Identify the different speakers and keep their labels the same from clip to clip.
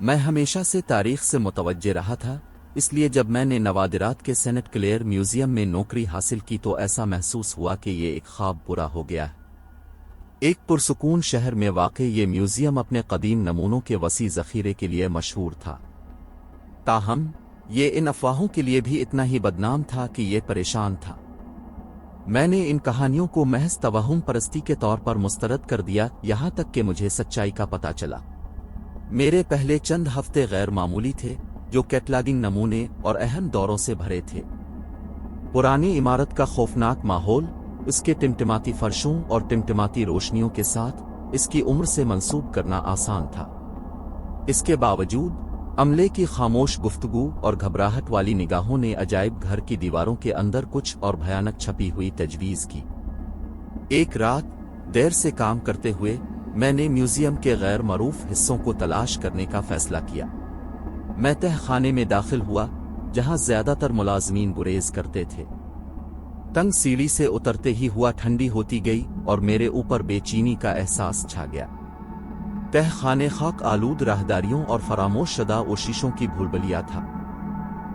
Speaker 1: मैं हमेशा से तारीख से मुतवज्जे रहा था, इसलिए जब मैंने नवादिरात के सेनेट क्लेयर म्यूजियम में नौकरी हासिल की तो ऐसा महसूस हुआ कि ये एक ख्वाब पूरा हो गया है। एक पुरसुकून शहर में वाक़ई ये म्यूजियम अपने कदीम नमूनों के वसी ज़ख़ीरे के लिए मशहूर था। ताहम ये इन अफवाहों के लिए भी इतना ही बदनाम था कि ये परेशान था। मैंने इन कहानियों को महज तवहुम परस्ती के तौर पर मुस्तरद कर दिया, यहाँ तक कि मुझे सच्चाई का पता चला। मेरे पहले चंद हफ्ते गैर मामूली थे, जो कैटलॉगिंग नमूने और अहम दौरों से भरे थे। पुरानी इमारत का खौफनाक माहौल, उसके टिमटिमाती फर्शों और टिमटिमाती रोशनियों के साथ इसकी उम्र से मंसूब करना आसान था। इसके बावजूद अमले की खामोश गुफ्तगू और घबराहट वाली निगाहों ने अजायब घर की दीवारों के अंदर कुछ और भयानक छपी हुई तजवीज़ की। एक रात देर से काम करते हुए मैंने म्यूजियम के गैर मरूफ हिस्सों को तलाश करने का फैसला किया। मैं तहखाने में दाखिल हुआ, जहां ज्यादातर मुलाजमीन गुरेज करते थे। तंग सीढ़ी से उतरते ही हुआ ठंडी होती गई और मेरे ऊपर बेचैनी का एहसास छा गया। तहखाने खाक आलूद राहदारियों और फरामोश शुदा और शीशों की भूलभुलैया था।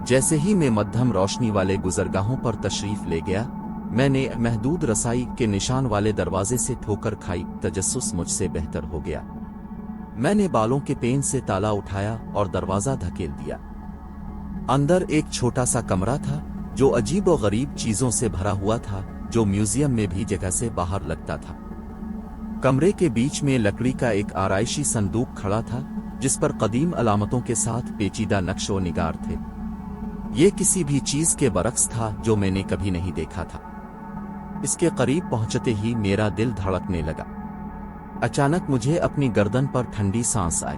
Speaker 1: जैसे ही मैं मध्यम रोशनी वाले गुजरगाहों पर तशरीफ ले गया, मैंने महदूद रसाई के निशान वाले दरवाजे से ठोकर खाई। तजस्सुस मुझसे बेहतर हो गया। मैंने बालों के पेन से ताला उठाया और दरवाजा धकेल दिया। अंदर एक छोटा सा कमरा था, जो अजीब और गरीब चीजों से भरा हुआ था, जो म्यूजियम में भी जगह से बाहर लगता था। कमरे के बीच में लकड़ी का एक आराइशी संदूक खड़ा था, जिस पर कदीम अलामतों के साथ पेचीदा नक्शो निगार थे। ये किसी भी चीज के बरक्स था जो मैंने कभी नहीं देखा था। इसके करीब पहुंचते ही मेरा दिल धड़कने लगा। अचानक मुझे अपनी गर्दन पर ठंडी सांस आई।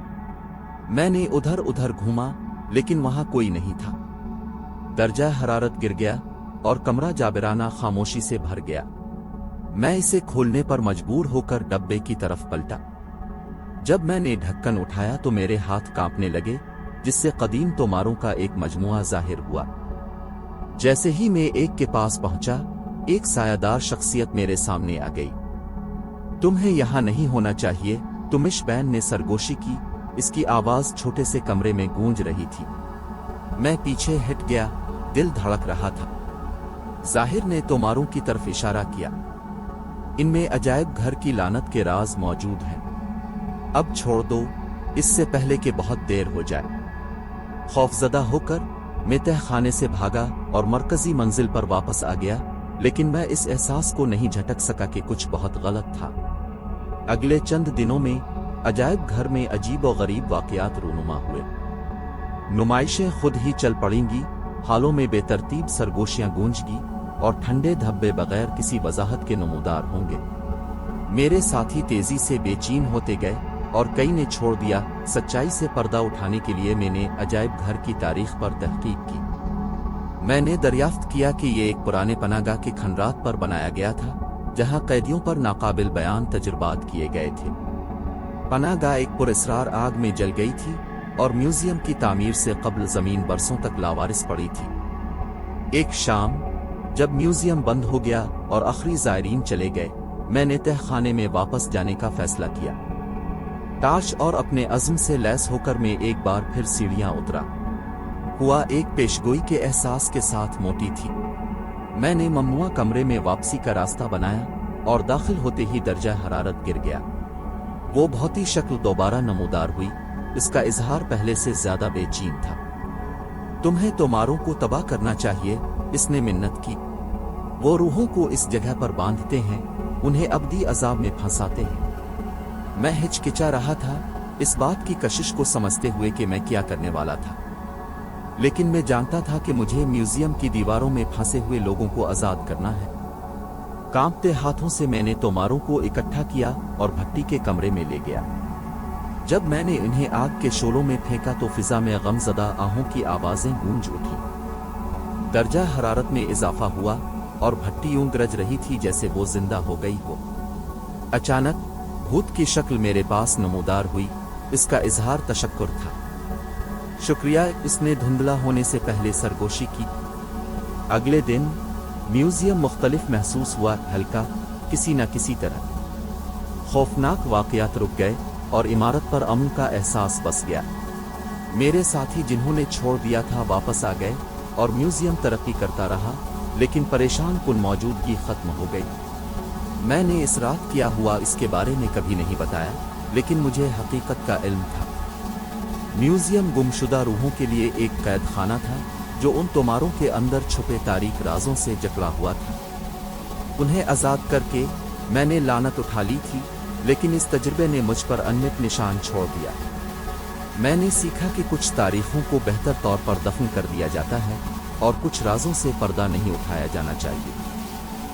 Speaker 1: मैंने उधर उधर घूमा, लेकिन वहां कोई नहीं था। दर्जा हरारत गिर गया और कमरा जाबिराना खामोशी से भर गया। मैं इसे खोलने पर मजबूर होकर डब्बे की तरफ पलटा। जब मैंने ढक्कन उठाया तो मेरे हाथ कांपने लगे, जिससे कदीम तोमारों का एक मजमुआ जाहिर हुआ। जैसे ही मैं एक के पास पहुंचा, एक सायादार शख्सियत मेरे सामने आ गई। तुम्हें यहां नहीं होना चाहिए, तुमिश बैन ने सरगोशी की। इसकी आवाज छोटे से कमरे में गूंज रही थी। मैं पीछे हट गया, दिल धड़क रहा था। जाहिर ने तोमारों की तरफ इशारा किया। इनमें अजायब घर की लानत के राज मौजूद हैं। अब छोड़ दो, इससे पहले कि बहुत देर हो जाए। खौफजदा होकर मैं तहखाने से भागा और मरकजी मंजिल पर वापस आ गया, लेकिन मैं इस एहसास को नहीं झटक सका कि कुछ बहुत गलत था। अगले चंद दिनों में अजायब घर में अजीब और गरीब वाकयात रूनुमा हुए। नुमाइशें खुद ही चल पड़ेंगी, हालों में बेतरतीब सरगोशियां गूंजगी और ठंडे धब्बे बगैर किसी वजाहत के नमूदार होंगे। मेरे साथी तेजी से बेचैन होते गए और कई ने छोड़ दिया। सच्चाई से पर्दा उठाने के लिए मैंने अजायब घर की तारीख पर तहकीक की। मैंने दरियाफ्त किया कि ये एक पुराने पनागाह के खंडरात पर बनाया गया था, जहां कैदियों पर नाकाबिल बयान तजुर्बात किए गए थे। पनागाह एक पुरअसरार आग में जल गई थी और म्यूजियम की तामीर से कब्ल जमीन बरसों तक लावारिस पड़ी थी। एक शाम जब म्यूजियम बंद हो गया और आखिरी ज़ायरीन चले गए, मैंने तहखाने में वापस जाने का फैसला किया। ताश और अपने अज़्म से लैस होकर मैं एक बार फिर सीढ़ियां उतरा। हुआ एक पेशगोई के एहसास के साथ मोटी थी। मैंने ममनुआ कमरे में वापसी का रास्ता बनाया और दाखिल होते ही दर्जा हरारत गिर गया। वो भौती शक्ल दोबारा नमूदार हुई। इसका इजहार पहले से ज्यादा बेचैन था। तुम्हें तोमारों को तबाह करना चाहिए, इसने मिन्नत की। वो रूहों को इस जगह पर बांधते हैं, उन्हें अब्दी अजाब में फंसाते हैं। मैं हिचकिचा रहा था, इस बात की कशिश को समझते हुए कि मैं क्या करने वाला था। लेकिन मैं जानता था कि मुझे म्यूजियम की दीवारों में फंसे हुए लोगों को आजाद करना है। कांपते हाथों से मैंने तोमारों को इकट्ठा किया और भट्टी के कमरे में ले गया। जब मैंने इन्हें आग के शोलों में फेंका तो फिजा में गमजदा आहों की आवाजें गूंज उठी। दर्जा हरारत में इजाफा हुआ और भट्टी यूं गरज रही थी जैसे वो जिंदा हो गई हो। अचानक भूत की शक्ल मेरे पास नमूदार हुई। इसका इजहार तशक्कुर था। शुक्रिया, इसने धुंधला होने से पहले सरगोशी की। अगले दिन म्यूजियम मुख्तलिफ महसूस हुआ, हल्का, किसी न किसी तरह। खौफनाक वाकयात रुक गए और इमारत पर अमन का एहसास बस गया। میرے ساتھی جنہوں نے چھوڑ دیا تھا واپس آ گئے اور میوزیم ترقی کرتا رہا، لیکن پریشان کن موجودگی ختم ہو گئی۔ میں نے اس رات کیا ہوا اس کے بارے میں کبھی نہیں بتایا، لیکن مجھے حقیقت کا علم تھا۔ میوزیم گمشدہ روحوں کے لیے ایک قید خانہ تھا جو ان توماروں کے اندر چھپے تاریک رازوں سے جکڑا ہوا تھا۔ انہیں آزاد کر کے میں نے لعنت اٹھا لی تھی، لیکن اس تجربے نے مجھ پر انمٹ نشان چھوڑ دیا۔ میں نے سیکھا کہ کچھ تاریخوں کو بہتر طور پر دفن کر دیا جاتا ہے اور کچھ رازوں سے پردہ نہیں اٹھایا جانا چاہیے۔